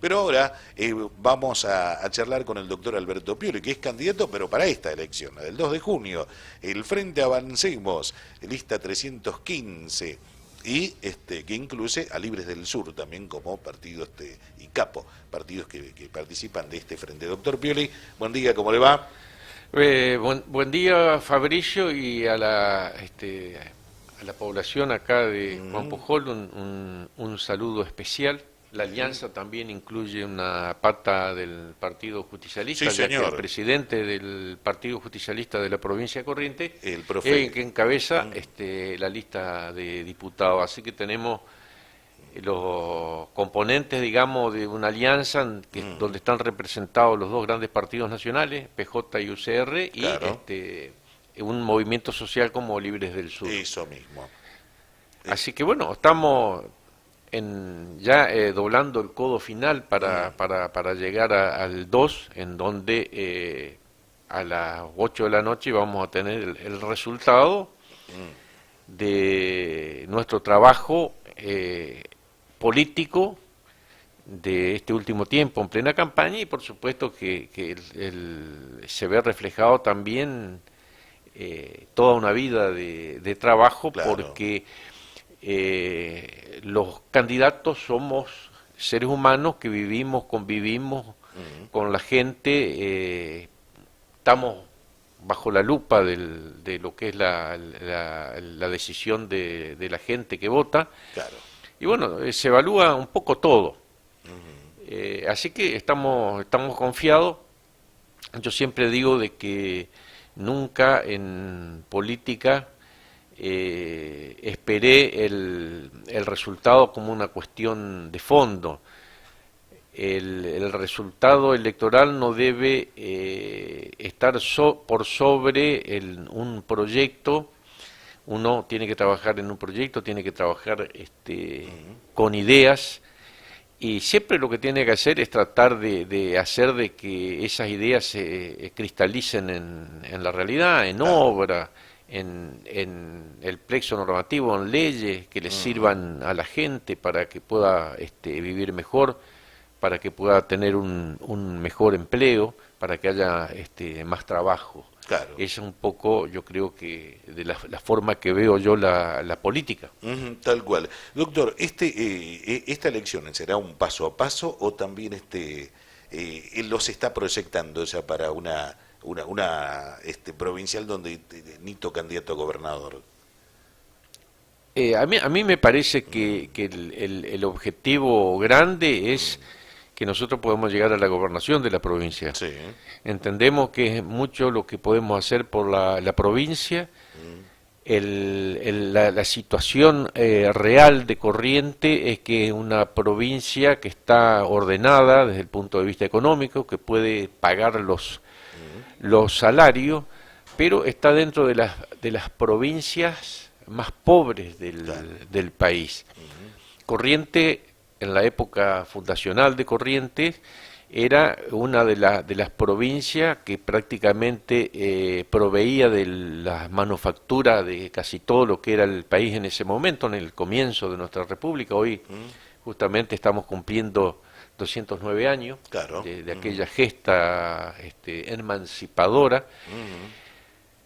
Pero ahora vamos a charlar con el doctor Alberto Pioli, que es candidato, pero para esta elección, la del 2 de junio, el Frente Avancemos, lista 315, y que incluye a Libres del Sur también como partido y capo, partidos que participan de este frente. Doctor Pioli, buen día, ¿cómo le va? Buen día, Fabricio, y a la población acá de Juan Pujol, un saludo especial. La alianza también incluye una pata del Partido Justicialista, Sí, ya que el señor, presidente del Partido Justicialista de la provincia de Corrientes el es el profe. que encabeza la lista de diputados. Así que tenemos los componentes, digamos, de una alianza donde están representados los dos grandes partidos nacionales, PJ y UCR, y Claro, un movimiento social como Libres del Sur. eso mismo. Así que bueno, estamos ya doblando el codo final para llegar al 2, en donde a las 8 de la noche vamos a tener el resultado de nuestro trabajo político de este último tiempo en plena campaña, y por supuesto que se ve reflejado también toda una vida de trabajo, Claro. porque los candidatos somos seres humanos que vivimos, convivimos con la gente, estamos bajo la lupa de lo que es la decisión de la gente que vota, Claro. y bueno, se evalúa un poco todo. Así que estamos confiados. Yo siempre digo de que nunca en política esperé el resultado como una cuestión de fondo. El resultado electoral no debe estar por sobre un proyecto. Uno tiene que trabajar en un proyecto, tiene que trabajar con ideas, y siempre lo que tiene que hacer es tratar de hacer de que esas ideas se cristalicen en la realidad, en Claro. obra, en el plexo normativo, en leyes que les sirvan a la gente para que pueda vivir mejor, para que pueda tener un mejor empleo, para que haya más trabajo. Claro. Esa es un poco, yo creo que, de la forma que veo yo la política. Tal cual. Doctor, esta elección será un paso a paso o también él los está proyectando ya para una provincial donde Nito candidato a gobernador? A mí me parece que el objetivo grande es que nosotros podemos llegar a la gobernación de la provincia. Sí. Entendemos que es mucho lo que podemos hacer por la provincia. La situación real de Corrientes es que es una provincia que está ordenada desde el punto de vista económico, que puede pagar los salarios, pero está dentro de las provincias más pobres Claro. del país. Corrientes, en la época fundacional de Corrientes, era una de las provincias que prácticamente proveía de la manufactura de casi todo lo que era el país en ese momento, en el comienzo de nuestra república. Hoy justamente estamos cumpliendo 209 años Claro. de aquella gesta emancipadora.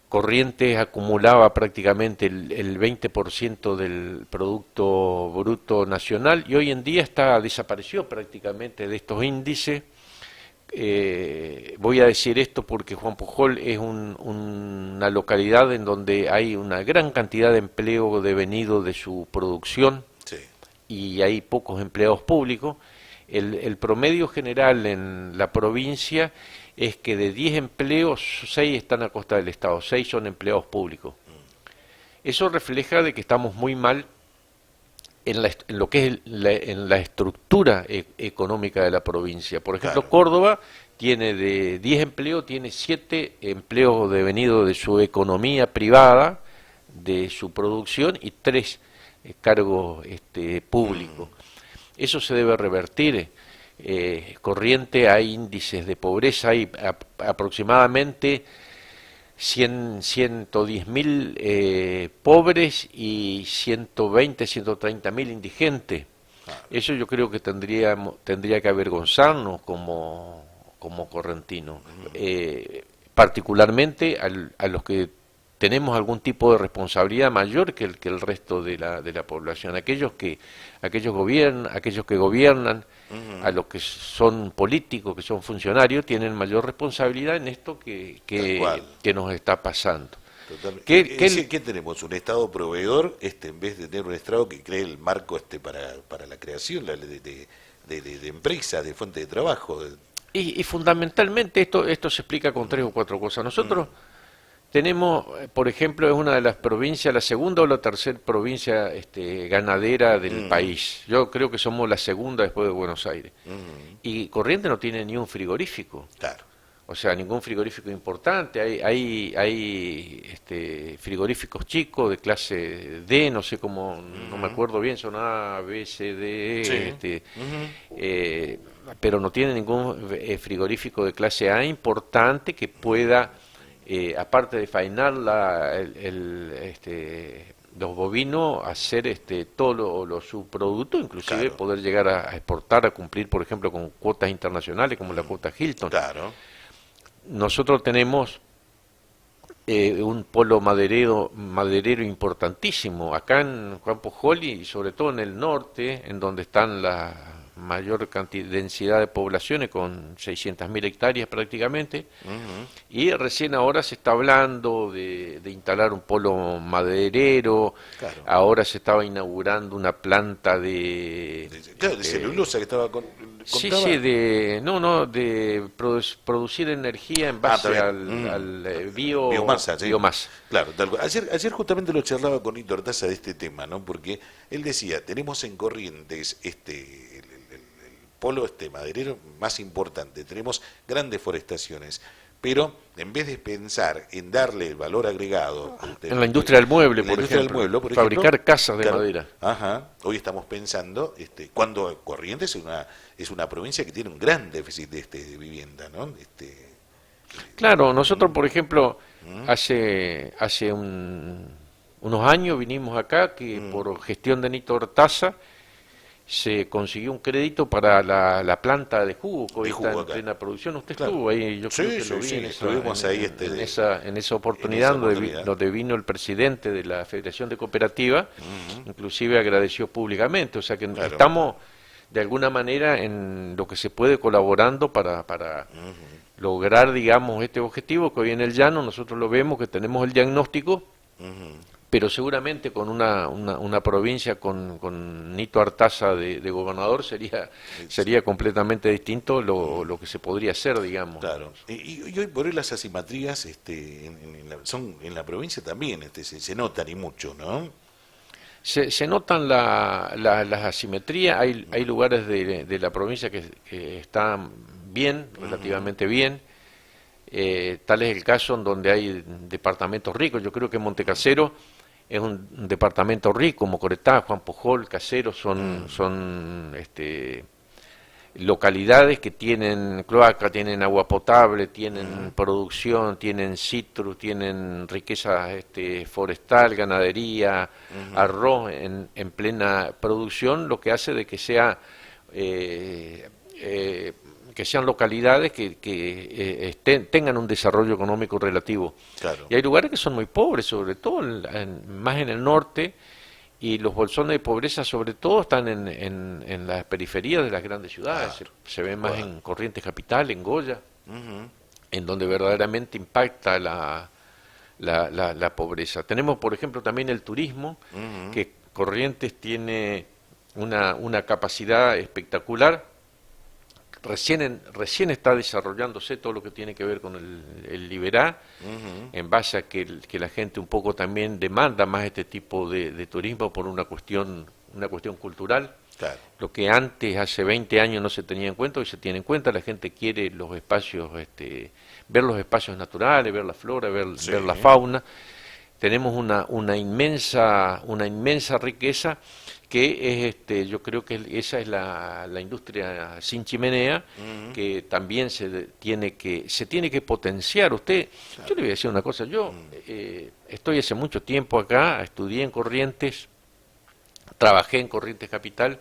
Corrientes acumulaba prácticamente el 20% del Producto Bruto Nacional, y hoy en día desapareció prácticamente de estos índices. Voy a decir esto porque Juan Pujol es una localidad en donde hay una gran cantidad de empleo devenido de su producción, Sí. y hay pocos empleados públicos. El promedio general en la provincia es que de 10 empleos, 6 están a costa del Estado, 6 son empleados públicos. Eso refleja de que estamos muy mal en lo que es en la estructura económica de la provincia. Por ejemplo, Claro. Córdoba tiene de 10 empleos, tiene 7 empleos devenidos de su economía privada, de su producción, y 3 cargos públicos. Eso se debe revertir. Corriente hay índices de pobreza, hay aproximadamente 110.000 pobres y 120, 130.000 indigentes. Eso yo creo que tendría que avergonzarnos como correntinos, particularmente a los que tenemos algún tipo de responsabilidad mayor que el resto de la población, aquellos que gobiernan, a los que son políticos, que son funcionarios, tienen mayor responsabilidad en esto que nos está pasando. ¿Qué tenemos? ¿Un Estado proveedor en vez de tener un Estado que cree el marco para la creación de empresas, de fuente de trabajo? Y fundamentalmente esto se explica con 3 o 4 cosas. Nosotros tenemos, por ejemplo, es una de las provincias, la segunda o la tercera provincia ganadera del país. Yo creo que somos la segunda después de Buenos Aires. Y Corrientes no tiene ni un frigorífico. Claro. O sea, ningún frigorífico importante. Hay frigoríficos chicos de clase D, no sé cómo, no me acuerdo bien, son A, B, C, D, sí. Pero no tiene ningún frigorífico de clase A importante que pueda, aparte de faenar los bovinos, hacer todo los subproductos, inclusive Claro. poder llegar a exportar, a cumplir, por ejemplo, con cuotas internacionales como la cuota Hilton. Claro. Nosotros tenemos un polo maderero importantísimo acá en Juan Pujol y sobre todo en el norte, en donde están la mayor densidad de poblaciones con 600.000 hectáreas prácticamente, y recién ahora se está hablando de instalar un polo maderero. Claro. Ahora se estaba inaugurando una planta de celulosa que estaba Sí, de producir energía en base al biomasa. Sí. Biomasa. Claro, tal cual. Ayer justamente lo charlaba con Nito Artaza de este tema, ¿no? Porque él decía, tenemos en Corrientes el polo maderero más importante, tenemos grandes forestaciones, pero en vez de pensar en darle el valor agregado en la industria del mueble, por ejemplo, fabricar casas de madera. Hoy estamos pensando cuando Corrientes es una provincia que tiene un gran déficit de vivienda, ¿no? Claro, nosotros, por ejemplo, hace unos años vinimos acá que por gestión de Nito Artaza se consiguió un crédito para la planta de jugo que hoy está en plena producción. Usted estuvo ahí, yo creo que lo vi en esa oportunidad donde vino el presidente de la Federación de Cooperativas, inclusive agradeció públicamente, o sea que estamos de alguna manera en lo que se puede colaborando para lograr, digamos, este objetivo que hoy en el llano nosotros lo vemos, que tenemos el diagnóstico, pero seguramente con una provincia con Nito Artaza de gobernador sería completamente distinto lo que se podría hacer, digamos. Claro. Y hoy por hoy las asimetrías en la provincia también se notan y mucho, ¿no? Se notan las asimetrías, hay lugares de la provincia que están bien, relativamente bien. Tal es el caso en donde hay departamentos ricos. Yo creo que Montecasero es un departamento rico, Mocoretá, Juan Pujol, Casero, son localidades que tienen cloaca, tienen agua potable, tienen producción, tienen citrus, tienen riqueza forestal, ganadería, arroz en plena producción, lo que hace de que sea que sean localidades que tengan un desarrollo económico relativo. Claro. Y hay lugares que son muy pobres, sobre todo más en el norte, y los bolsones de pobreza sobre todo están en las periferias de las grandes ciudades. Claro. Se ven más en Corrientes Capital, en Goya, en donde verdaderamente impacta la pobreza. Tenemos, por ejemplo, también el turismo, que Corrientes tiene una capacidad espectacular. Recién está desarrollándose todo lo que tiene que ver con el Liberá, en base a que la gente un poco también demanda más este tipo de turismo por una cuestión cultural. Claro. Lo que antes, hace 20 años, no se tenía en cuenta, hoy se tiene en cuenta. La gente quiere los espacios, ver los espacios naturales, ver la flora, ver la fauna. Tenemos una inmensa riqueza que es yo creo que esa es la industria sin chimenea, que también se tiene que potenciar. Usted, claro. Yo le voy a decir una cosa, yo estoy hace mucho tiempo acá, estudié en Corrientes, trabajé en Corrientes Capital,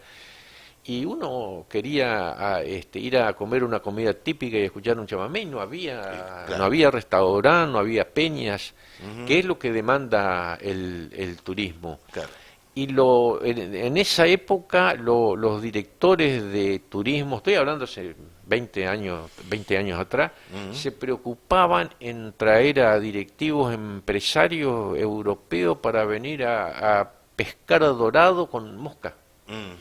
y uno quería ir a comer una comida típica y escuchar un chamamé, y Claro. no había restaurante, no había peñas, Ujú. que es lo que demanda el turismo. Claro. Y en esa época los directores de turismo, estoy hablando hace 20 años atrás, Ujú. se preocupaban en traer a directivos empresarios europeos para venir a pescar dorado con mosca. Mm.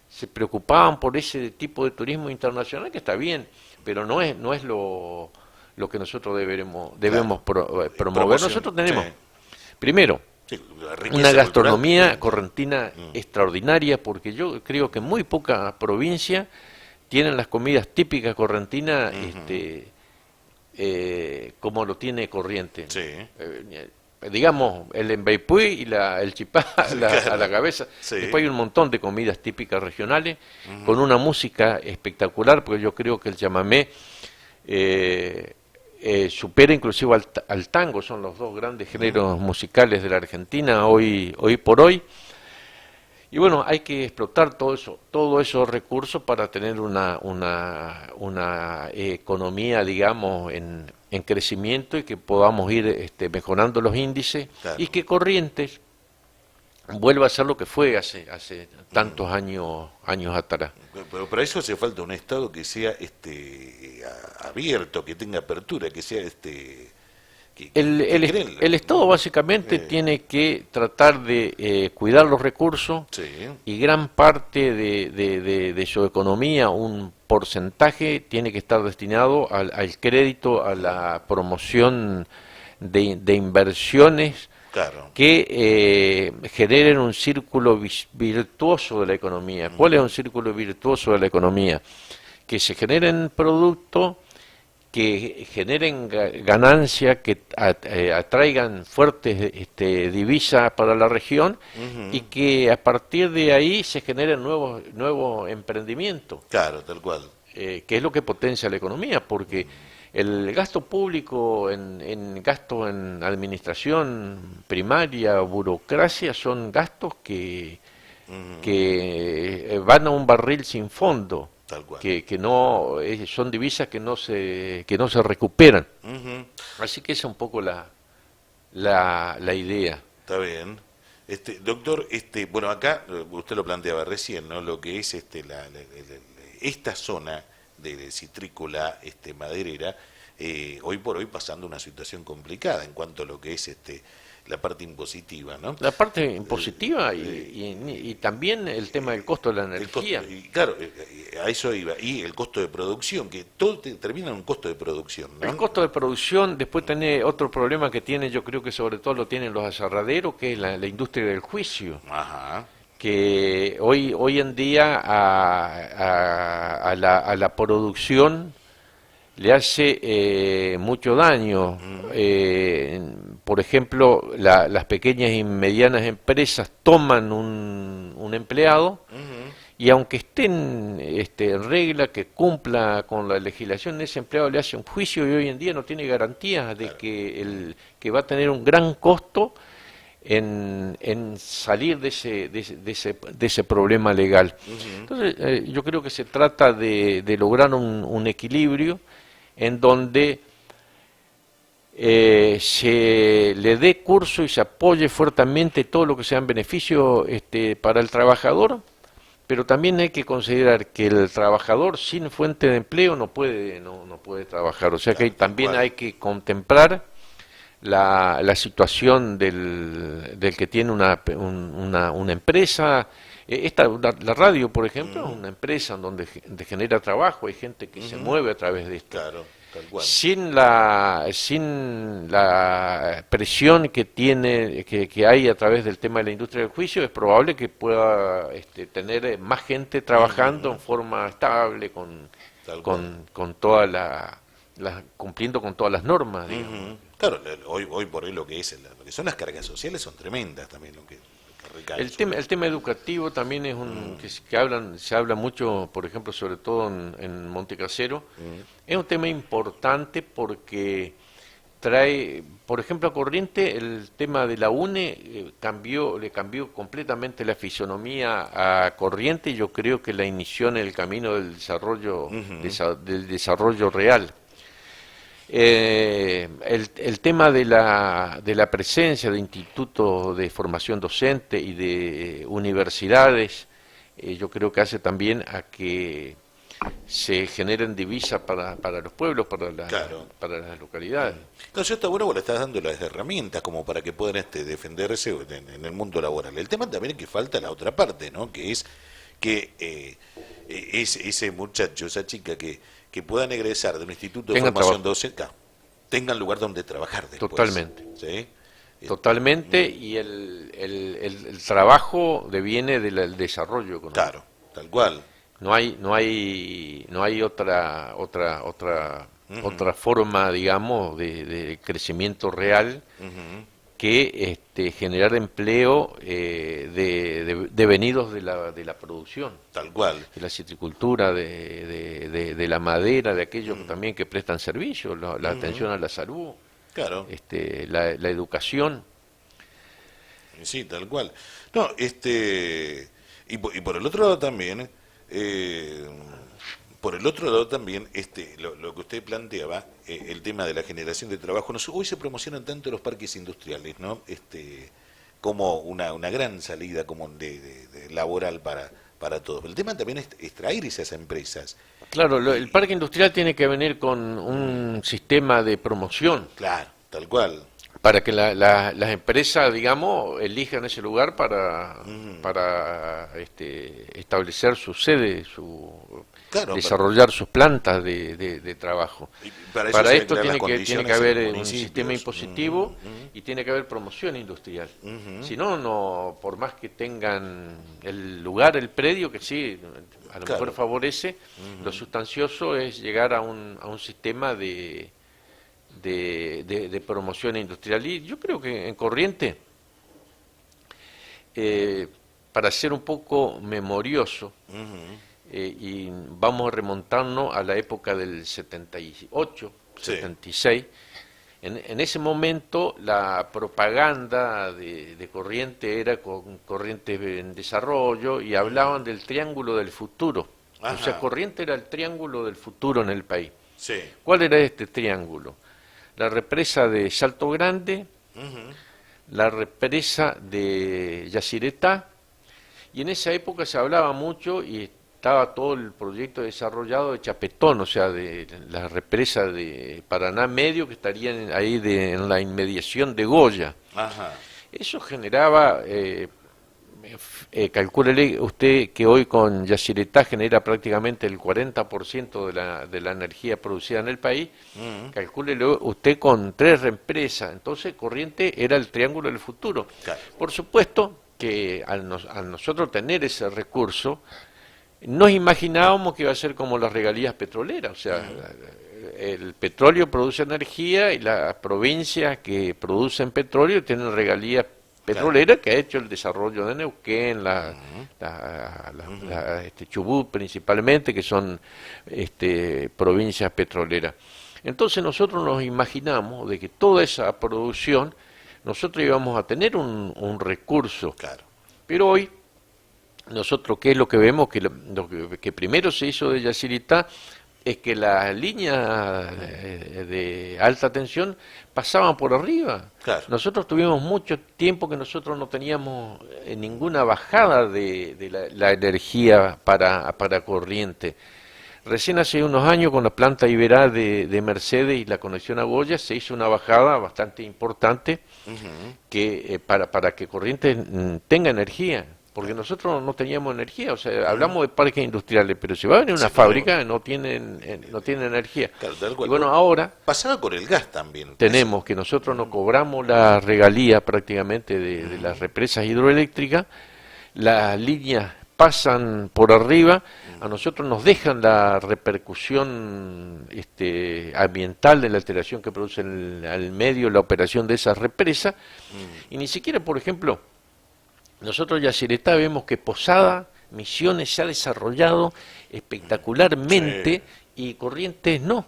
Se preocupaban por ese tipo de turismo internacional, que está bien, pero no es lo que nosotros debemos promover. Promoción. Nosotros Sí. tenemos, primero, Sí, la una riqueza cultural gastronomía tremenda. correntina Mm. extraordinaria, porque yo creo que muy pocas provincias tienen las comidas típicas correntinas Ujú. como lo tiene Corrientes. Sí. Digamos, el embaipui y el chipá a la Claro. cabeza. Sí. Después hay un montón de comidas típicas regionales, con Ujú. una música espectacular, porque yo creo que el chamamé eh, supera inclusive al tango, son los dos grandes géneros musicales de la Argentina hoy por hoy. Y bueno, hay que explotar todos esos recursos para tener una economía, digamos, en crecimiento, y que podamos ir mejorando los índices, y Claro. que Corrientes vuelva a ser lo que fue hace tantos años atrás. Pero para eso hace falta un Estado que sea abierto, que tenga apertura, que sea que cree en El Estado básicamente eh, tiene que tratar de cuidar los recursos, sí, y gran parte de su economía, un porcentaje, tiene que estar destinado al crédito, a la promoción de inversiones claro. que generen un círculo virtuoso de la economía. ¿Cuál es un círculo virtuoso de la economía? Que se generen productos que generen ganancias, que atraigan fuertes divisas para la región, y Ujú. que a partir de ahí se generen nuevos emprendimientos, Claro, tal cual. que es lo que potencia la economía, porque el gasto público en gasto en administración primaria, burocracia, son gastos Ujú. que van a un barril sin fondo, Tal cual. que no son divisas que no se recuperan. Ujú. Así que esa es un poco la idea. Está bien. Doctor, bueno, acá usted lo planteaba recién, ¿no? Lo que es esta zona de citrícola maderera, hoy por hoy pasando una situación complicada en cuanto a lo que es la parte impositiva, ¿no? La parte impositiva Eh, y también el tema del costo de la el costo, energía. y claro, a eso iba, y el costo de producción, que todo termina en un costo de producción, El ¿no? costo de producción, después tiene otro problema que tiene, yo creo que sobre todo lo tienen los aserraderos, que es la industria del juicio, Ajá. que hoy en día a la producción le hace mucho daño. Mm. Por ejemplo, las pequeñas y medianas empresas toman un empleado, Ujú. y aunque esté en regla, que cumpla con la legislación, ese empleado le hace un juicio, y hoy en día no tiene garantías de Claro. que va a tener un gran costo en salir de ese problema legal. Ujú. Entonces, yo creo que se trata de lograr un equilibrio en donde se le dé curso y se apoye fuertemente todo lo que sean beneficios para el trabajador, pero también hay que considerar que el trabajador sin fuente de empleo no puede trabajar. O sea que Claro, tal también cual. hay que contemplar la situación del que tiene una empresa. La radio, por ejemplo, es Mm. una empresa donde genera trabajo, hay gente que se Ujú. mueve a través de esto. Claro, tal cual. Sin la presión que hay a través del tema de la industria del juicio, es probable que pueda tener más gente trabajando en Ujú. forma estable, Tal cual. con toda cumpliendo con todas las normas, digamos. Ujú. Claro, hoy por hoy lo que lo que son las cargas sociales son tremendas también lo que recaen sobre. El tema educativo también es se habla mucho, por ejemplo, sobre todo en Montecasero. Mm. Es un tema importante porque trae, por ejemplo, a Corriente el tema de la UNE le cambió completamente la fisonomía a Corriente, y yo creo que la inició en el camino del desarrollo, del desarrollo real. El tema de la presencia de institutos de formación docente y de universidades, yo creo que hace también a que se generen divisas para los pueblos, Claro. para las localidades. Entonces está bueno, vos le estás dando las herramientas como para que puedan defenderse en el mundo laboral. El tema también es que falta la otra parte, ¿no? Que es que ese muchacho, esa chica que puedan egresar de un instituto de formación docente, tengan lugar donde trabajar después. Totalmente. ¿Sí? Totalmente, y el trabajo deviene del desarrollo económico. Claro, tal cual. No hay otra forma, digamos, de crecimiento real que generar empleo devenidos de la producción. Tal cual. De la citricultura, de la madera, de aquellos también que prestan servicio, la atención a la salud, Claro. La educación. Sí, tal cual. No, y por el otro lado también, lo que usted planteaba, el tema de la generación de trabajo. Hoy se promocionan tanto los parques industriales, ¿no? Como una gran salida como de laboral para todos. El tema también es extraer esas empresas. Claro, el parque industrial tiene que venir con un sistema de promoción. Claro, tal cual. Para que las empresas, digamos, elijan ese lugar para establecer su sede, desarrollar sus plantas de trabajo. Para esto tiene que haber un sistema impositivo y tiene que haber promoción industrial. Si no, por más que tengan el lugar, el predio, que sí, a lo mejor favorece, lo sustancioso es llegar a un sistema de promoción industrial. Y yo creo que en Corriente, para ser un poco memorioso, y vamos a remontarnos a la época del 78, sí. 76, en ese momento la propaganda de Corriente era con Corriente en desarrollo, y hablaban del triángulo del futuro. Ajá. O sea, Corriente era el triángulo del futuro en el país. Sí. ¿Cuál era este triángulo? La represa de Salto Grande, la represa de Yacyretá, y en esa época se hablaba mucho y estaba todo el proyecto desarrollado de Chapetón, o sea, de la represa de Paraná Medio, que estarían ahí en la inmediación de Goya. Ajá. Eso generaba, calcúlele usted que hoy con Yacyretá genera prácticamente el 40% de la energía producida en el país. Calcúlele usted con 3 represas. Entonces Corriente era el triángulo del futuro. Claro. Por supuesto que al nosotros tener ese recurso, nos imaginábamos que iba a ser como las regalías petroleras. O sea, el petróleo produce energía y las provincias que producen petróleo tienen regalías petrolera, que ha hecho el desarrollo de Neuquén, Chubut principalmente, que son provincias petroleras. Entonces nosotros nos imaginamos de que toda esa producción, nosotros íbamos a tener un recurso. Claro. Pero hoy, nosotros, ¿qué es lo que vemos? Que lo que primero se hizo de Yacyretá es que las líneas de alta tensión pasaban por arriba. Claro. Nosotros tuvimos mucho tiempo que nosotros no teníamos ninguna bajada de la energía para Corriente. Recién hace unos años, con la planta Iberá de Mercedes y la conexión a Goya, se hizo una bajada bastante importante que para que Corriente tenga energía. Porque nosotros no teníamos energía, o sea, hablamos de parques industriales, pero si va a venir una fábrica, no tienen energía. Claro, tal cual. Y bueno, ahora pasaba con el gas también. Tenemos que nosotros no cobramos la regalía prácticamente de las represas hidroeléctricas, las líneas pasan por arriba, a nosotros nos dejan la repercusión ambiental de la alteración que produce al medio la operación de esas represas, y ni siquiera, por ejemplo, nosotros Yacyretá vemos que Posada, Misiones se ha desarrollado espectacularmente, y Corrientes no.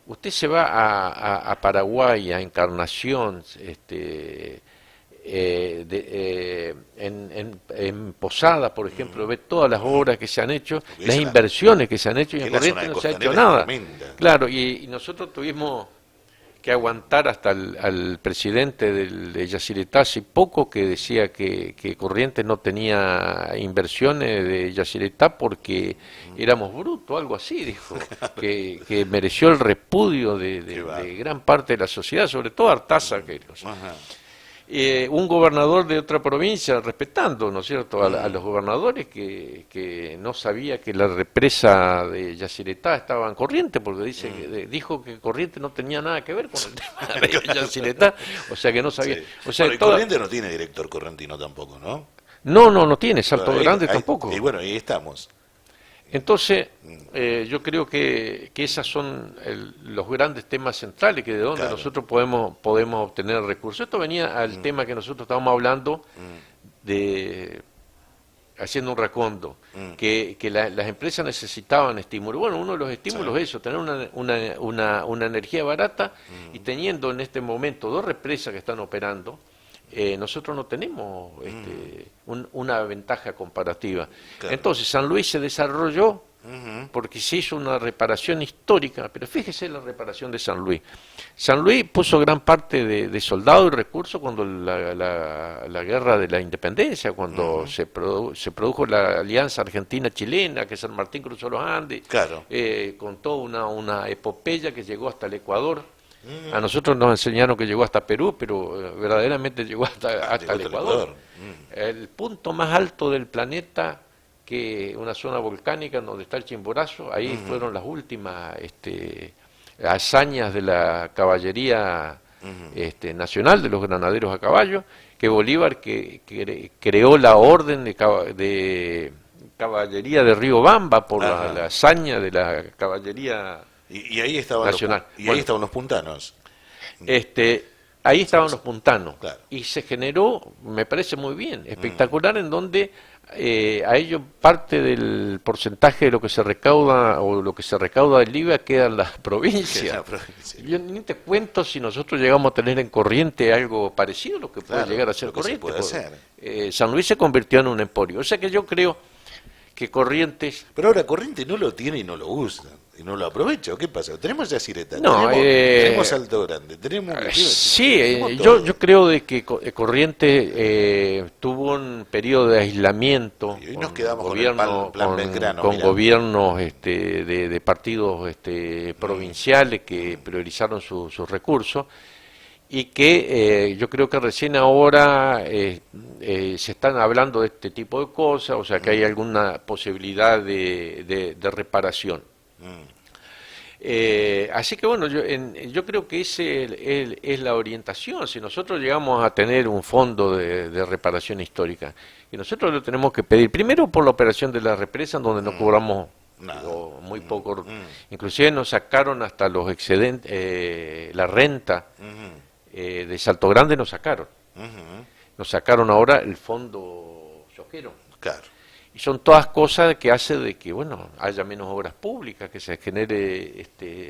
usted se va a Paraguay, a Encarnación, en Posada, por ejemplo, ve todas las obras que se han hecho, las inversiones que se han hecho, y en Corrientes no se ha hecho nada. Claro, y nosotros tuvimos que aguantar hasta al presidente de Yacyretá hace poco, que decía que Corrientes no tenía inversiones de Yacyretá porque éramos brutos, algo así, dijo, que mereció el repudio de gran parte de la sociedad, sobre todo Artaza, que un gobernador de otra provincia, respetando, ¿no es cierto?, a los gobernadores, que no sabía que la represa de Yacyretá estaba en Corrientes, porque dijo que Corrientes no tenía nada que ver con el tema de Yacyretá, o sea que no sabía. Sí. O sea, bueno, Corrientes no tiene director correntino tampoco, ¿no? No tiene, Salto Grande tampoco. Y bueno, ahí estamos. Entonces, yo creo que esos son los grandes temas centrales, que de donde nosotros podemos obtener recursos. Esto venía al tema que nosotros estábamos hablando, haciendo un racondo, que las empresas necesitaban estímulos. Bueno, uno de los estímulos es eso, tener una energía barata, y teniendo en este momento 2 represas que están operando, nosotros no tenemos una ventaja comparativa. Claro. Entonces San Luis se desarrolló porque se hizo una reparación histórica, pero fíjese la reparación de San Luis. San Luis puso gran parte de soldados y recursos cuando la guerra de la independencia, cuando se produjo la alianza argentina-chilena, que San Martín cruzó los Andes, con toda una epopeya que llegó hasta el Ecuador. A nosotros nos enseñaron que llegó hasta Perú, pero verdaderamente llegó hasta el Ecuador. El punto más alto del planeta, que una zona volcánica donde está el Chimborazo, ahí fueron las últimas hazañas de la caballería nacional, de los granaderos a caballo, que Bolívar creó la orden de caballería de Riobamba por la hazaña de la caballería ahí estaban nacional. Ahí estaban los puntanos. Ahí estaban los puntanos. Claro. Y se generó, me parece muy bien, espectacular, en donde a ellos parte del porcentaje de lo que se recauda o lo que se recauda del IVA queda en las provincias. Yo ni te cuento si nosotros llegamos a tener en Corrientes algo parecido a lo que puede llegar a ser Corrientes. San Luis se convirtió en un emporio. O sea que yo creo que Corrientes... Pero ahora Corrientes no lo tiene y no lo usa, y no lo aprovecha. ¿Qué pasa? Tenemos Yacyretá, no, tenemos Salto Grande, tenemos... yo creo de que Corrientes tuvo un periodo de aislamiento, y hoy nos quedamos gobierno, con el plan Belgrano, con gobiernos de partidos provinciales que priorizaron sus recursos, y que yo creo que recién ahora se están hablando de este tipo de cosas, o sea que hay alguna posibilidad de reparación. Así que bueno, yo creo que ese es la orientación. Si nosotros llegamos a tener un fondo de reparación histórica, y nosotros lo tenemos que pedir primero por la operación de la represa, donde no cobramos muy poco, inclusive nos sacaron hasta los excedentes, la renta de Salto Grande nos sacaron. Nos sacaron ahora el fondo sojero. Claro. Y son todas cosas que hacen de que, bueno, haya menos obras públicas, que se genere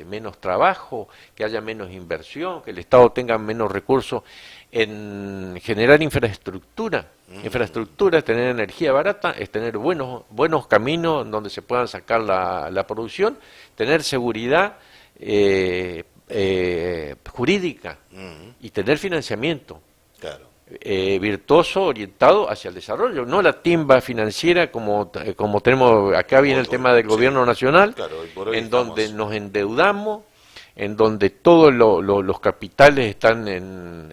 menos trabajo, que haya menos inversión, que el Estado tenga menos recursos en generar infraestructura. Infraestructura es tener energía barata, es tener buenos caminos donde se puedan sacar la producción, tener seguridad jurídica y tener financiamiento virtuoso, orientado hacia el desarrollo, no la timba financiera como tenemos acá. Viene el tema del gobierno nacional, en donde nos endeudamos, en donde todos los capitales están en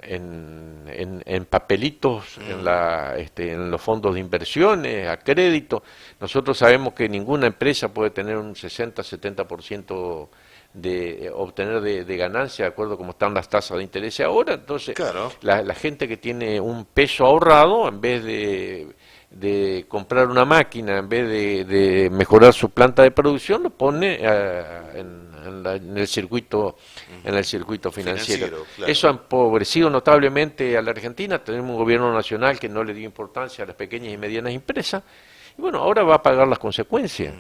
papelitos, en los fondos de inversiones, a crédito. Nosotros sabemos que ninguna empresa puede tener un 60-70% de obtener de ganancia, de acuerdo a cómo están las tasas de interés ahora. Entonces, la gente que tiene un peso ahorrado, en vez de comprar una máquina, en vez de mejorar su planta de producción, lo pone en el circuito financiero. Eso ha empobrecido notablemente a la Argentina. Tenemos un gobierno nacional que no le dio importancia a las pequeñas y medianas empresas, y bueno, ahora va a pagar las consecuencias.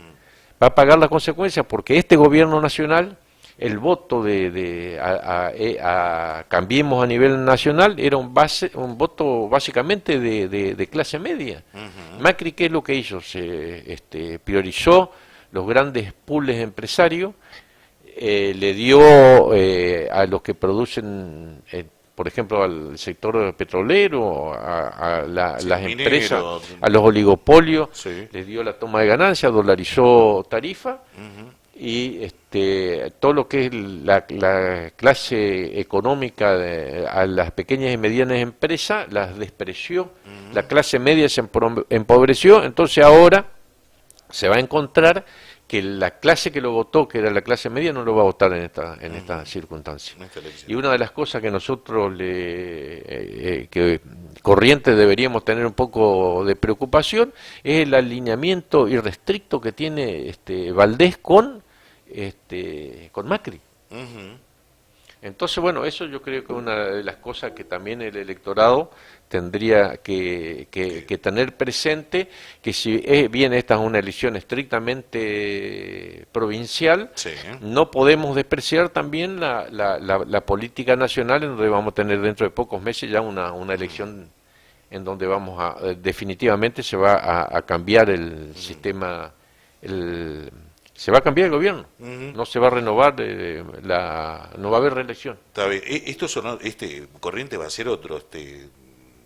Va a pagar las consecuencias porque este gobierno nacional el voto a Cambiemos a nivel nacional era un voto básicamente de clase media. Macri, ¿qué es lo que hizo? Se priorizó los grandes pools empresarios, le dio a los que producen, por ejemplo, al sector petrolero, las empresas, a los oligopolios, Sí. les dio la toma de ganancias, dolarizó tarifa, y todo lo que es la clase económica a las pequeñas y medianas empresas las despreció, la clase media se empobreció, entonces ahora se va a encontrar que la clase que lo votó, que era la clase media, no lo va a votar en esta circunstancia. Y una de las cosas que nosotros, que Corrientes deberíamos tener un poco de preocupación, es el alineamiento irrestricto que tiene Valdés con Macri. Entonces, bueno, eso yo creo que es una de las cosas que también el electorado tendría que tener presente, que si bien esta es una elección estrictamente provincial, Sí. no podemos despreciar también la política nacional, en donde vamos a tener dentro de pocos meses ya una elección en donde definitivamente se va a cambiar el sistema, se va a cambiar el gobierno, no se va a renovar, no va a haber reelección. Está bien. Corriente va a ser otro,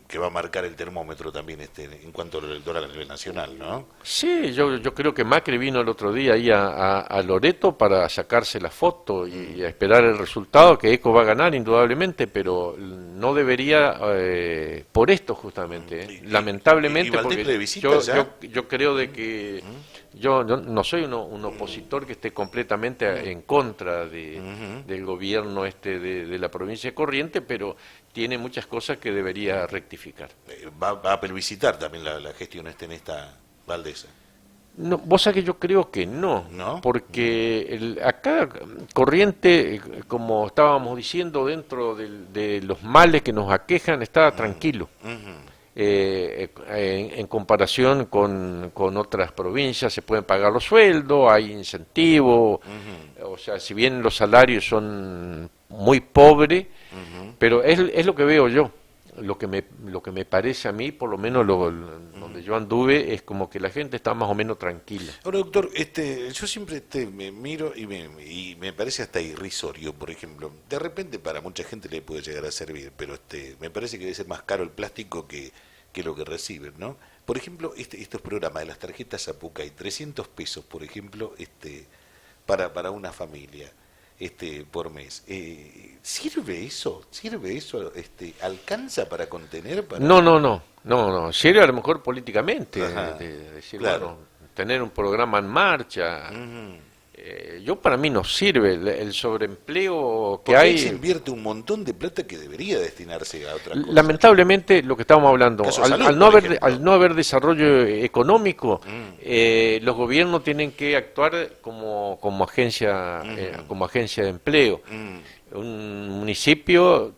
que va a marcar el termómetro también, en cuanto al electoral a nivel nacional, ¿no? Sí, yo creo que Macri vino el otro día ahí a Loreto para sacarse la foto y a esperar el resultado, que Eco va a ganar indudablemente, pero no debería por esto justamente, lamentablemente, ¿Y Valdés porque plebiscita ya? yo creo de que yo no soy un opositor que esté completamente en contra del gobierno de la provincia de Corrientes, pero tiene muchas cosas que debería rectificar. Va a plebiscitar también la gestión en esta Valdés. No, vos sabés que yo creo que no, ¿No? porque acá Corriente, como estábamos diciendo, dentro de los males que nos aquejan, está tranquilo. En comparación con otras provincias se pueden pagar los sueldos, hay incentivos, o sea, si bien los salarios son muy pobres, pero es lo que veo yo, lo que me parece a mí, por lo menos donde yo anduve, es como que la gente está más o menos tranquila. Ahora, doctor, yo siempre me miro y me parece hasta irrisorio, por ejemplo. De repente para mucha gente le puede llegar a servir, pero me parece que debe ser más caro el plástico que lo que reciben, ¿no? Por ejemplo, estos programas de las tarjetas Apucay, 300 pesos, por ejemplo, para una familia, por mes. ¿Sirve eso? ¿Alcanza para contener? No, sirve a lo mejor políticamente, decir, claro. bueno, tener un programa en marcha. Para mí no sirve el sobreempleo que Porque hay. ahí se invierte un montón de plata que debería destinarse a otra cosa. Lamentablemente, lo que estábamos hablando, al no haber desarrollo económico, los gobiernos tienen que actuar como agencia de empleo. Un municipio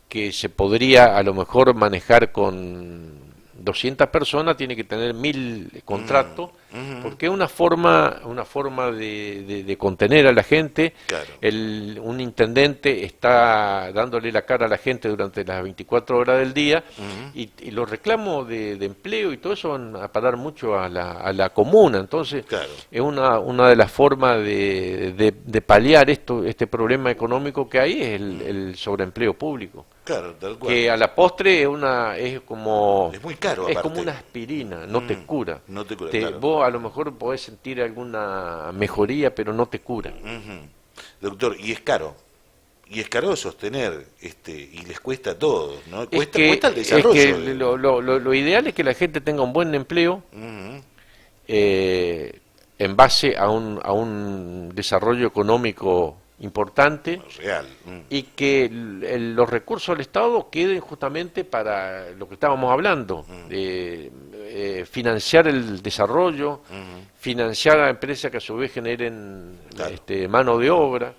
que se podría a lo mejor manejar con 200 personas tiene que tener 1000 contratos, porque es una forma de contener a la gente. Claro. Un intendente está dándole la cara a la gente durante las 24 horas del día, y los reclamos de empleo y todo eso van a parar mucho a la comuna. Entonces, Claro. es una de las formas de paliar este problema económico que hay, es el sobreempleo público. Claro, tal cual. Que a la postre es muy caro, es aparte. como una aspirina, no te cura. No te cura, Vos claro. a lo mejor podés sentir alguna mejoría, pero no te cura. Doctor, y es caro. Y es caro sostener, y les cuesta a todos, ¿no? Cuesta el Es desarrollo. que lo ideal es que la gente tenga un buen empleo, en base a un desarrollo económico importante, Real. y que los recursos del Estado queden justamente para lo que estábamos hablando, financiar el desarrollo, financiar a empresas que a su vez generen Claro. mano de obra,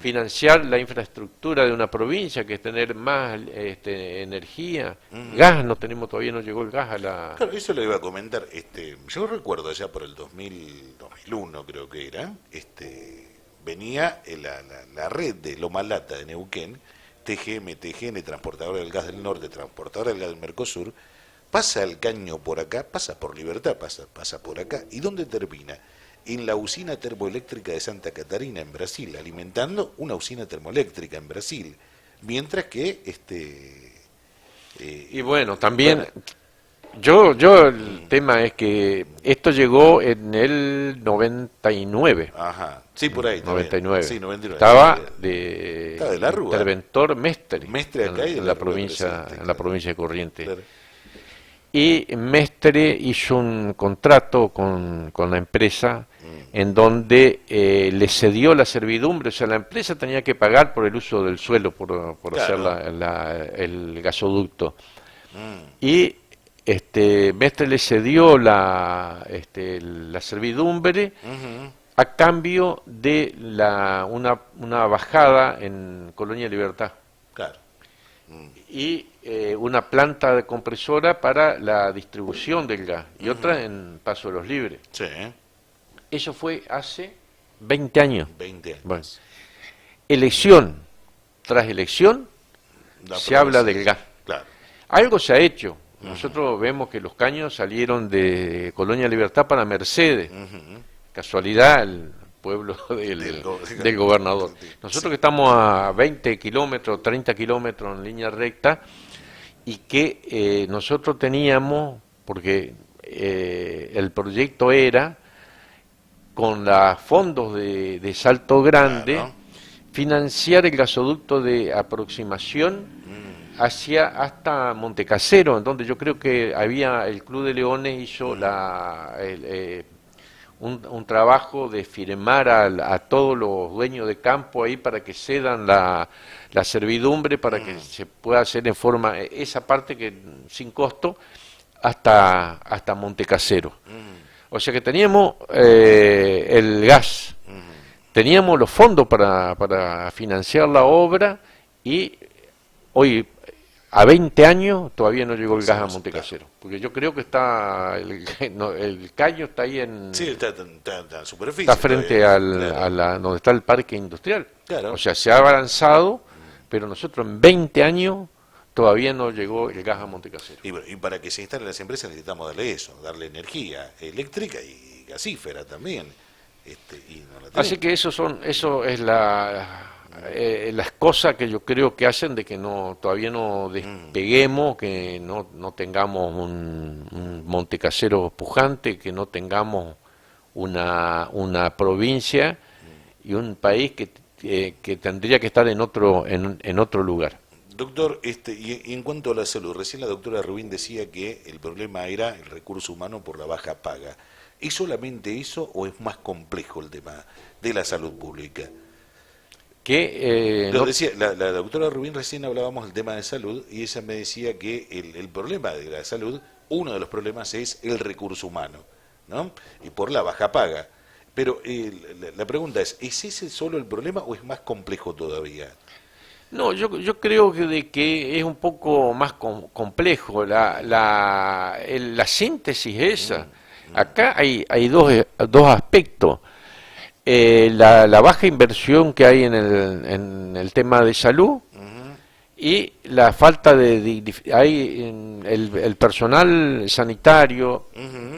financiar la infraestructura de una provincia, que es tener más energía. Gas, todavía no llegó el gas a la... Claro, eso le iba a comentar. Yo recuerdo allá por el 2001, creo que era, venía la red de Loma Lata de Neuquén, TGM, TGN, Transportadora del Gas del Norte, Transportadora del Gas del Mercosur, pasa el caño por acá, pasa por Libertad, pasa por acá, ¿y dónde termina? En la usina termoeléctrica de Santa Catarina, en Brasil, alimentando una usina termoeléctrica en Brasil, mientras que y bueno, también yo el tema es que esto llegó en el 99. Ajá, sí, por ahí. 99. Sí, 99. Estaba Estaba de la Rúa. interventor Mestre, Mestre acá y de en la la Rúa provincia, presente, en la claro. provincia de Corrientes. Claro. Y Mestre hizo un contrato con la empresa en donde le cedió la servidumbre, o sea, la empresa tenía que pagar por el uso del suelo, por Claro. hacer el gasoducto. Mm, Y Mestre le cedió la servidumbre ujú, a cambio de una bajada en Colonia Libertad claro. Mm, y una planta de compresora para la distribución del gas y ujú. otra en Paso de los Libres. Sí, Eso fue hace 20 años. 20 años. Bueno, elección tras elección La se habla promesa. del gas. Claro. Algo se ha hecho. Nosotros vemos que los caños salieron de Colonia Libertad para Mercedes. Ujú. Casualidad, el pueblo del gobernador. Nosotros que estamos a 20 kilómetros, 30 kilómetros en línea recta, y que nosotros teníamos, porque el proyecto era, con los fondos de Salto Grande, Claro. financiar el gasoducto de aproximación Mm, hasta Montecasero, en donde yo creo que el Club de Leones hizo un trabajo de firmar a todos los dueños de campo ahí para que cedan la servidumbre, para que se pueda hacer en forma, esa parte que sin costo, hasta Montecasero. O sea que teníamos el gas, teníamos los fondos para financiar la obra y hoy, a 20 años, todavía no llegó el gas a Montecasero. Porque yo creo que el caño está ahí sí, está en superficie. está frente todavía. Claro. donde está el parque industrial. Claro. O sea, se ha avanzado, pero nosotros en 20 años todavía no llegó el gas a Montecasero. Y, bueno, y para que se instalen las empresas necesitamos darle eso, darle energía eléctrica y gasífera también. Y no la Así tenemos. que eso es las cosas que yo creo que hacen de que todavía no despeguemos, que no tengamos un Montecasero pujante, que no tengamos una provincia y un país que tendría que estar en otro lugar. Doctor, y en cuanto a la salud, recién la doctora Rubín decía que el problema era el recurso humano por la baja paga. ¿Es solamente eso o es más complejo el tema de la salud pública? Que Lo decía, la doctora Rubín recién hablábamos del tema de salud y ella me decía que el problema de la salud, uno de los problemas es el recurso humano, ¿no? Y por la baja paga. Pero la pregunta ¿es ese solo el problema o es más complejo todavía? No, yo creo que es un poco más complejo la síntesis esa. Acá hay dos aspectos. La baja inversión que hay en el tema de salud y la falta el personal sanitario,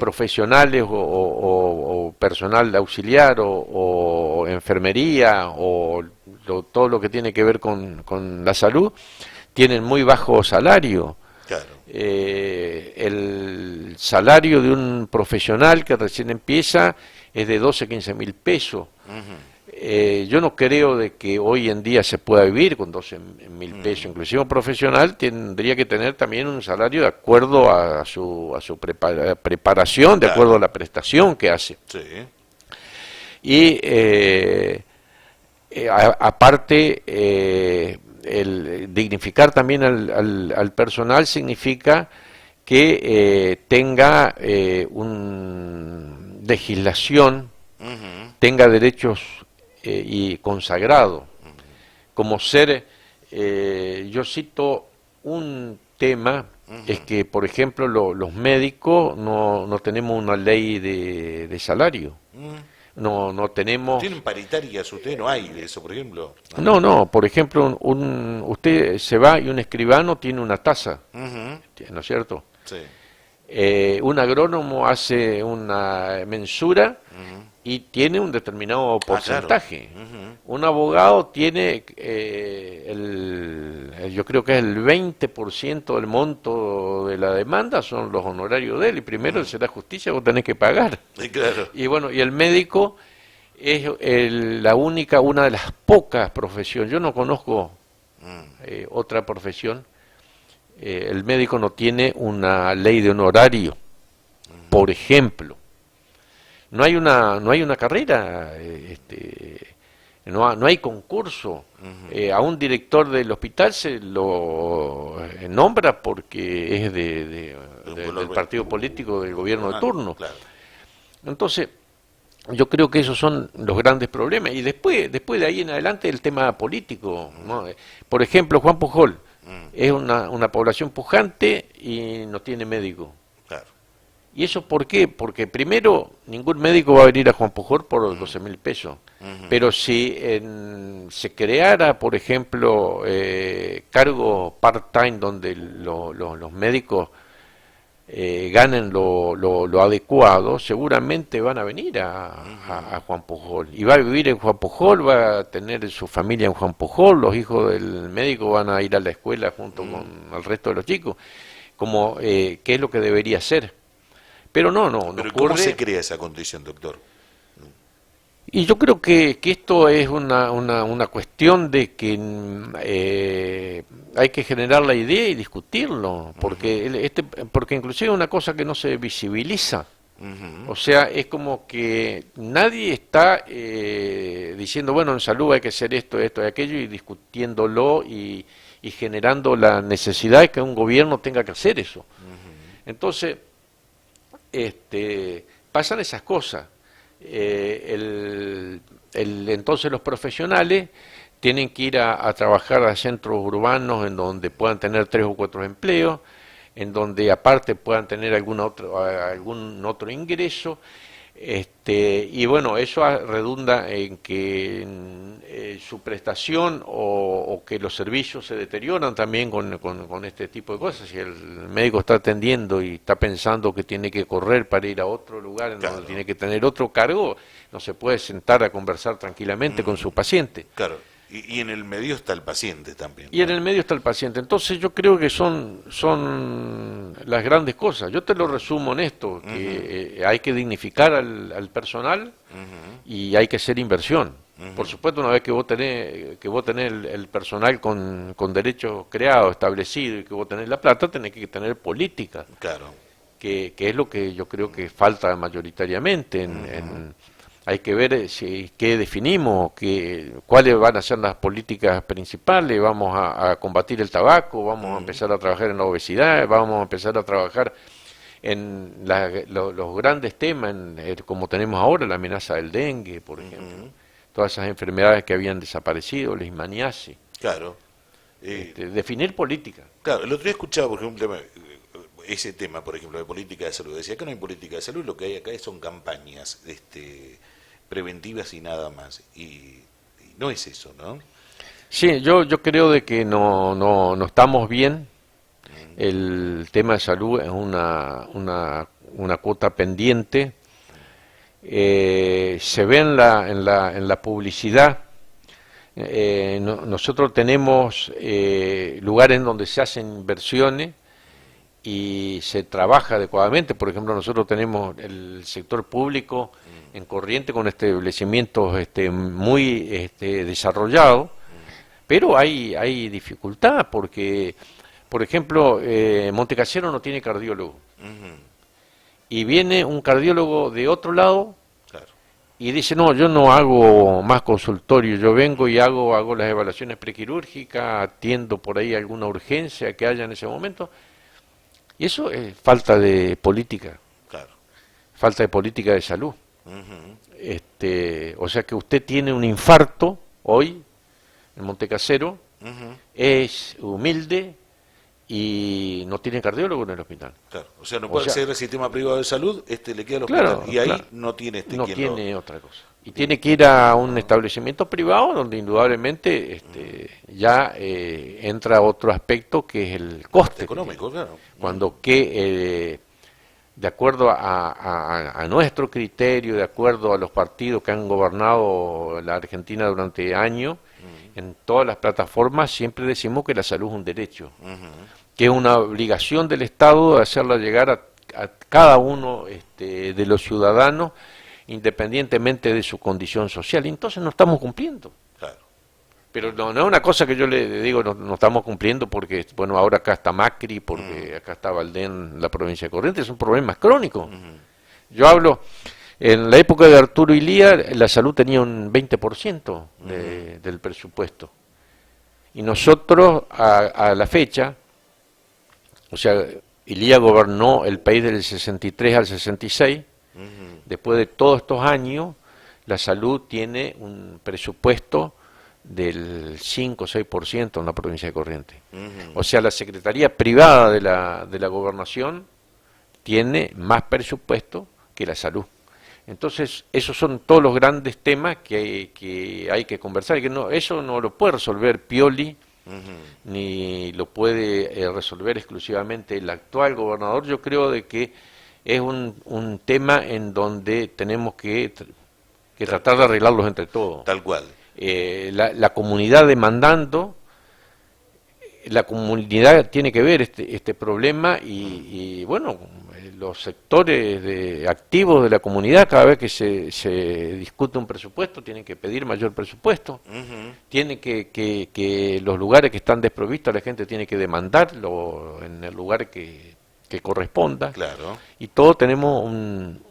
profesionales o personal auxiliar o enfermería o todo lo que tiene que ver con la salud, tienen muy bajo salario. Claro. El salario de un profesional que recién empieza es de 12, 15 mil pesos. Yo no creo de que hoy en día se pueda vivir con 12 mil pesos. Inclusive un profesional tendría que tener también un salario de acuerdo a su preparación, de acuerdo a la prestación que hace. Sí. Y aparte, el dignificar también al personal significa que tenga una legislación, tenga derechos y consagrado, como ser, yo cito un tema, es que por ejemplo los médicos no tenemos una ley de salario. no tenemos... ¿Tienen paritarias ustedes? ¿No hay de eso, por ejemplo? No, por ejemplo, usted se va y un escribano tiene una tasa, ¿no es cierto? Sí. Un agrónomo hace una mensura y tiene un determinado porcentaje. Claro. Un abogado tiene, yo creo que es el 20% del monto de la demanda, son los honorarios de él, y primero se da justicia, vos tenés que pagar. Claro. Y bueno, y el médico es una de las pocas profesiones, yo no conozco otra profesión, el médico no tiene una ley de honorario, por ejemplo. No hay una carrera, no hay concurso. A un director del hospital se lo nombra porque es del partido político del gobierno de turno. Claro. Entonces, yo creo que esos son los grandes problemas. Y después de ahí en adelante el tema político, ¿no? Por ejemplo, Juan Pujol es una población pujante y no tiene médico. Claro. ¿Y eso por qué? Porque primero, ningún médico va a venir a Juan Pujol por 12.000 pesos. Pero si se creara, por ejemplo, cargos part-time donde los médicos ganen lo adecuado, seguramente van a venir a Juan Pujol. Y va a vivir en Juan Pujol, va a tener su familia en Juan Pujol, los hijos del médico van a ir a la escuela junto con el resto de los chicos, como que es lo que debería ser. Pero no Pero ocurre. ¿cómo se crea esa condición, doctor? Y yo creo que esto es una cuestión de que hay que generar la idea y discutirlo, porque porque inclusive es una cosa que no se visibiliza. O sea, es como que nadie está diciendo, bueno, en salud hay que hacer esto y aquello, y discutiéndolo y generando la necesidad de que un gobierno tenga que hacer eso. Entonces, pasan esas cosas. Entonces los profesionales tienen que ir a trabajar a centros urbanos en donde puedan tener 3 o 4 empleos, en donde aparte puedan tener algún otro ingreso, y bueno, eso redunda en que su prestación o que los servicios se deterioran también con este tipo de cosas. Si el médico está atendiendo y está pensando que tiene que correr para ir a otro lugar en donde tiene que tener otro cargo, no se puede sentar a conversar tranquilamente con su paciente. Claro. Y en el medio está el paciente también, ¿no? Y en el medio está el paciente. Entonces yo creo que son las grandes cosas. Yo te lo resumo en esto, que hay que dignificar al personal y hay que hacer inversión. Por supuesto, una vez que vos tenés el personal con derechos creados, establecidos, y que vos tenés la plata, tenés que tener política. Claro. Que es lo que yo creo que falta mayoritariamente hay que ver qué definimos, cuáles van a ser las políticas principales. Vamos a combatir el tabaco, vamos a empezar a trabajar en la obesidad, vamos a empezar a trabajar en los grandes temas, como tenemos ahora, la amenaza del dengue, por ejemplo. Todas esas enfermedades que habían desaparecido, la leishmaniasis. Claro. Definir política. Claro, el otro día escuchaba, por ejemplo, ese tema, por ejemplo, de política de salud. Decía que no hay política de salud, lo que hay acá son campañas preventivas y nada más. Y no es eso, ¿no? Sí, yo creo de que no estamos bien. El tema de salud es una cuota pendiente. Se ve en la publicidad. Nosotros tenemos lugares en donde se hacen inversiones y se trabaja adecuadamente. Por ejemplo, nosotros tenemos el sector público en Corrientes con establecimientos muy desarrollados, pero hay dificultad porque, por ejemplo, Montecasero no tiene cardiólogo. Y viene un cardiólogo de otro lado y dice, no, yo no hago más consultorio, yo vengo y hago las evaluaciones prequirúrgicas, atiendo por ahí alguna urgencia que haya en ese momento. Y eso es falta de política, falta de política de salud. O sea que usted tiene un infarto hoy en Montecasero, es humilde y no tiene cardiólogo en el hospital. Claro, o sea, no puede acceder al sistema privado de salud, le queda al Claro, hospital, y ahí claro, no tiene no quien tiene otra cosa. Y tiene que ir a un establecimiento privado donde indudablemente ya entra otro aspecto que es el coste económico, claro. cuando de acuerdo a nuestro criterio, de acuerdo a los partidos que han gobernado la Argentina durante años, en todas las plataformas siempre decimos que la salud es un derecho, que es una obligación del Estado de hacerla llegar a cada uno de los ciudadanos, independientemente de su condición social. Y entonces no estamos cumpliendo. Claro. Pero no es una cosa que yo le digo, no estamos cumpliendo porque, bueno, ahora acá está Macri, porque acá está Valdén, la provincia de Corrientes, son problemas crónicos. Yo hablo, en la época de Arturo Ilía, la salud tenía un 20% del presupuesto. Y nosotros, a la fecha, o sea, Ilía gobernó el país del 63 al 66, después de todos estos años, la salud tiene un presupuesto del 5 o 6% en la provincia de Corrientes. O sea, la Secretaría Privada de la Gobernación tiene más presupuesto que la salud. Entonces, esos son todos los grandes temas que hay que conversar, y que eso no lo puede resolver Pioli, ni lo puede resolver exclusivamente el actual gobernador. Yo creo de que es un tema en donde tenemos que tratar de arreglarlos entre todos. Tal cual. La comunidad demandando, la comunidad tiene que ver este problema y bueno, los sectores activos de la comunidad, cada vez que se discute un presupuesto, tienen que pedir mayor presupuesto, tienen que los lugares que están desprovistos, la gente tiene que demandarlo en el lugar que corresponda. Claro. Y todos tenemos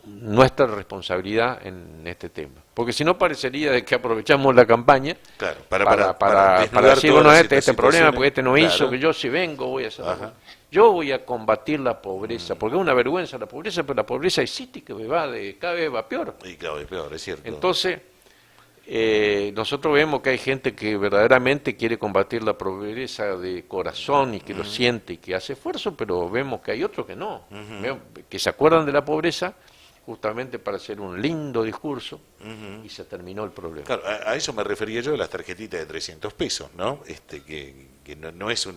nuestra responsabilidad en este tema. Porque si no parecería de que aprovechamos la campaña, claro, para decir, bueno, este problema, porque este no hizo, que yo si vengo voy a hacer algo. Yo voy a combatir la pobreza, porque es una vergüenza la pobreza, pero la pobreza existe y que cada vez va peor. Y cada vez peor, es cierto. Entonces, nosotros vemos que hay gente que verdaderamente quiere combatir la pobreza de corazón y que lo siente y que hace esfuerzo, pero vemos que hay otros que no, que se acuerdan de la pobreza justamente para hacer un lindo discurso y se terminó el problema. Claro, a eso me refería yo, de las tarjetitas de 300 pesos, ¿no? Que no es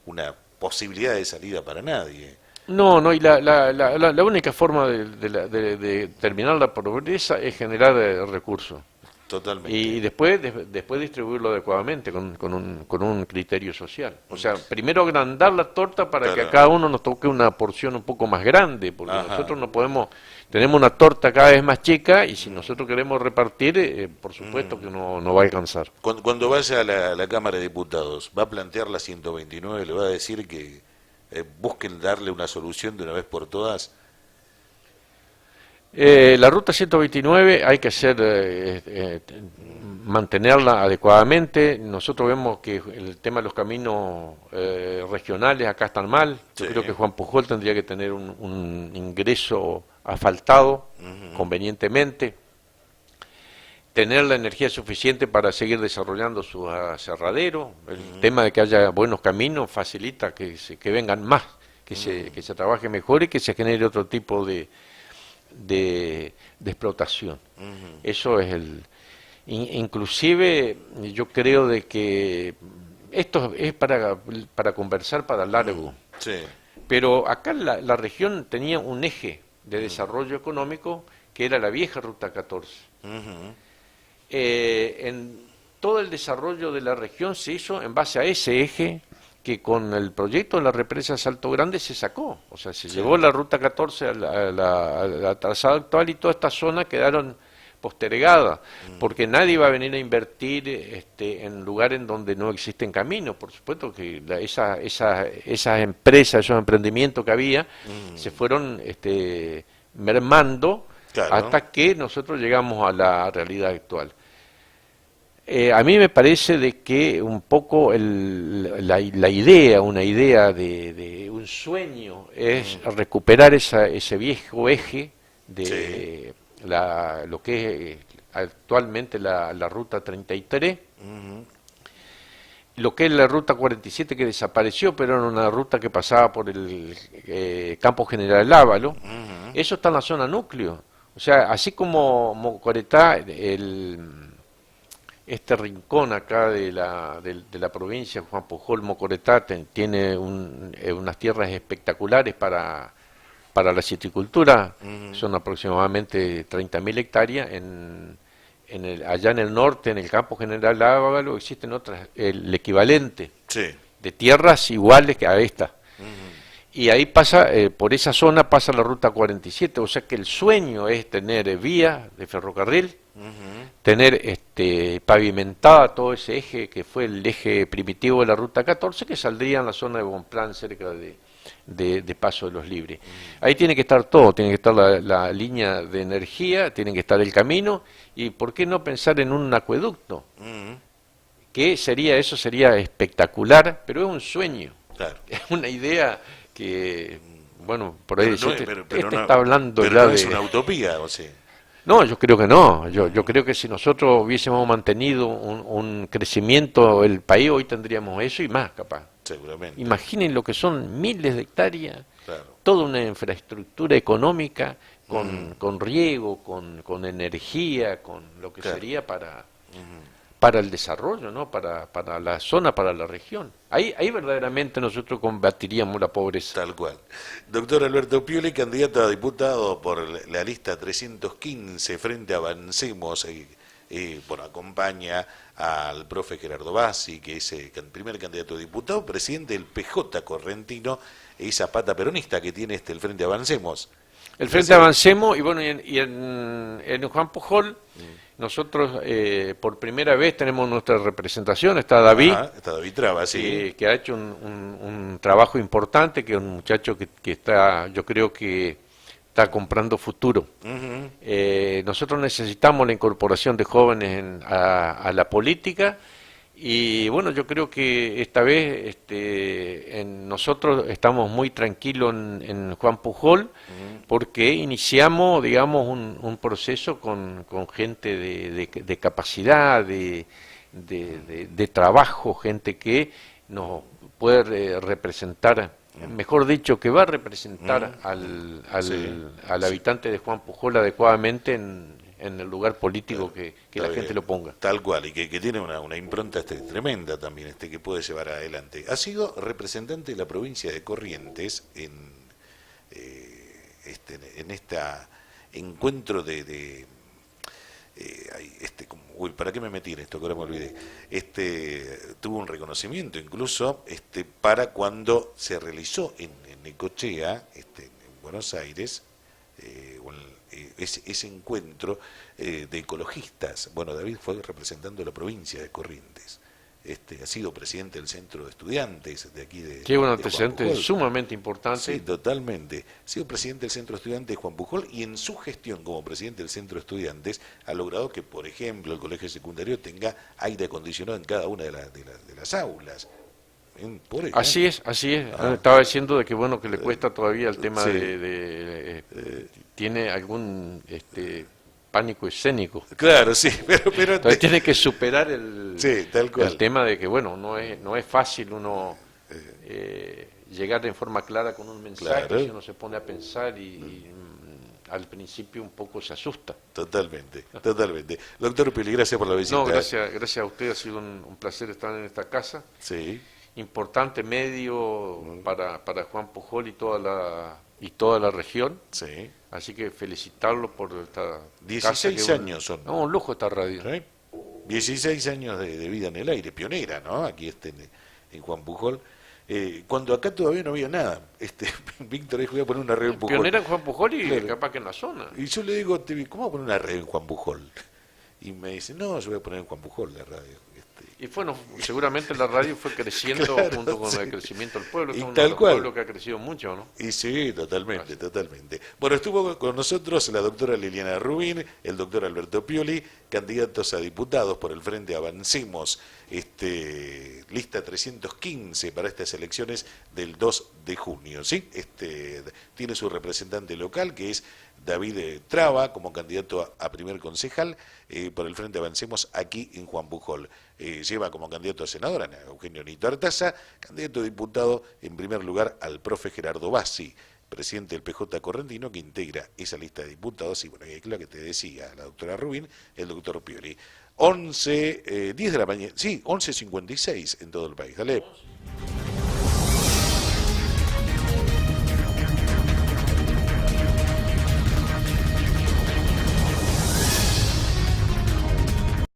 una posibilidad de salida para nadie. No, y la única forma de terminar la pobreza es generar recursos. Totalmente. Y después distribuirlo adecuadamente con un criterio social. O sea, primero agrandar la torta para que a cada uno nos toque una porción un poco más grande, porque nosotros no podemos, tenemos una torta cada vez más chica y si nosotros queremos repartir, por supuesto que no va a alcanzar. Cuando vaya a la Cámara de Diputados, ¿va a plantear la 129? ¿Le va a decir que busquen darle una solución de una vez por todas? La ruta 129 hay que mantenerla adecuadamente. Nosotros vemos que el tema de los caminos regionales acá están mal. Yo creo que Juan Pujol tendría que tener un ingreso asfaltado convenientemente, tener la energía suficiente para seguir desarrollando su aserradero. El tema de que haya buenos caminos facilita que vengan más, que se trabaje mejor y que se genere otro tipo de explotación. Eso es inclusive yo creo de que esto es para conversar para largo. Sí. Pero acá la región tenía un eje de desarrollo económico que era la vieja Ruta 14. En todo el desarrollo de la región se hizo en base a ese eje que con el proyecto de la represa Salto Grande se sacó, o sea, se llevó la Ruta 14 a la trazada actual y toda esta zona quedaron postergadas, porque nadie va a venir a invertir en lugares en donde no existen caminos. Por supuesto que esas empresas, esos emprendimientos que había, se fueron mermando hasta que nosotros llegamos a la realidad actual. A mí me parece de que un poco una idea de un sueño es recuperar ese viejo eje de lo que es actualmente la Ruta 33, lo que es la ruta 47 que desapareció, pero era una ruta que pasaba por el campo General Lávalo. Eso está en la zona núcleo. O sea, así como Mocoretá, este rincón acá de la provincia, Juan Pujol, Mocoretá, tiene unas tierras espectaculares para la citricultura. Son aproximadamente 30.000 hectáreas. Allá en el norte, en el campo General Lávalo, existen otras, el equivalente de tierras iguales que a esta. Y ahí pasa, por esa zona pasa la ruta 47, o sea que el sueño es tener vía de ferrocarril, tener pavimentada todo ese eje que fue el eje primitivo de la ruta 14, que saldría en la zona de Bonplan, cerca de Paso de los Libres. Ahí tiene que estar todo, tiene que estar la línea de energía, tiene que estar el camino, y ¿por qué no pensar en un acueducto? Eso sería espectacular, pero es un sueño, es una idea que, bueno, por ahí está hablando pero ya no es una utopía, o sea. No, yo creo que no. Yo creo que si nosotros hubiésemos mantenido un crecimiento el país, hoy tendríamos eso y más, capaz. Seguramente. Imaginen lo que son miles de hectáreas, toda una infraestructura económica con riego, con energía, con lo que sería para el desarrollo, ¿no? Para la zona, para la región. Ahí verdaderamente nosotros combatiríamos la pobreza. Tal cual. Doctor Alberto Pioli, candidato a diputado por la lista 315 frente a Avancemos, bueno, acompaña al profe Gerardo Bassi, que es el primer candidato a diputado, presidente del PJ correntino, esa pata peronista que tiene el Frente Avancemos. El Frente Avancemos, y bueno, y en Juan Pujol, nosotros por primera vez tenemos nuestra representación, está David. Está David Traba, sí. Que ha hecho un trabajo importante, que es un muchacho que está, yo creo que está comprando futuro. Nosotros necesitamos la incorporación de jóvenes a la política, y bueno, yo creo que esta vez nosotros estamos muy tranquilos en Juan Pujol, porque iniciamos, digamos, un proceso con gente de capacidad, de trabajo, gente que nos puede representar, mejor dicho, que va a representar al habitante de Juan Pujol adecuadamente en el lugar político que la gente lo ponga. Tal cual, y que tiene una impronta tremenda también, que puede llevar adelante. Ha sido representante de la provincia de Corrientes en este encuentro ¿para qué me metí en esto? Que ahora me olvidé. Tuvo un reconocimiento incluso para cuando se realizó en Necochea, en Buenos Aires, ese encuentro de ecologistas. Bueno, David fue representando la provincia de Corrientes. Ha sido presidente del centro de estudiantes de aquí de Qué buen antecedente, sumamente importante. Sí, totalmente. Ha sido presidente del centro de estudiantes de Juan Pujol, y en su gestión como presidente del centro de estudiantes ha logrado que, por ejemplo, el colegio secundario tenga aire acondicionado en cada una de las aulas. Así es. Estaba diciendo de que bueno, que le cuesta todavía el tema tiene algún pánico escénico. Claro, sí, pero entonces tiene que superar el tema de que bueno, no es fácil uno llegar en forma clara con un mensaje, si uno se pone a pensar y al principio un poco se asusta. Totalmente. Doctor Pioli, gracias por la visita. No, gracias a usted, ha sido un placer estar en esta casa. Sí. Importante medio para Juan Pujol y toda la región. Sí. Así que felicitarlo por esta 16 años son. No, un lujo esta radio. ¿Sí? 16 años de vida en el aire, pionera, ¿no? Aquí en Juan Pujol. Cuando acá todavía no había nada. Víctor dijo, voy a poner una red en Pujol. Pionera en Juan Pujol y capaz que en la zona. Y yo le digo, ¿cómo voy a poner una red en Juan Pujol? Y me dice, no, yo voy a poner en Juan Pujol la radio. Y bueno, seguramente la radio fue creciendo junto con el crecimiento del pueblo, que es un pueblo que ha crecido mucho, ¿no? Y sí, totalmente. Bueno, estuvo con nosotros la doctora Liliana Rubín, el doctor Alberto Pioli, candidatos a diputados por el Frente Avancemos, lista 315 para estas elecciones del 2 de junio, ¿sí? Tiene su representante local, que es David Traba, como candidato a primer concejal por el Frente Avancemos aquí en Juan Pujol. lleva como candidato a senadora a Eugenio Nito Artaza, candidato a diputado en primer lugar al profe Gerardo Bassi, presidente del PJ Correntino, que integra esa lista de diputados, y bueno, es lo que te decía la doctora Rubín, el doctor Pioli. 10 de la mañana, sí, 11:56 en todo el país. Dale.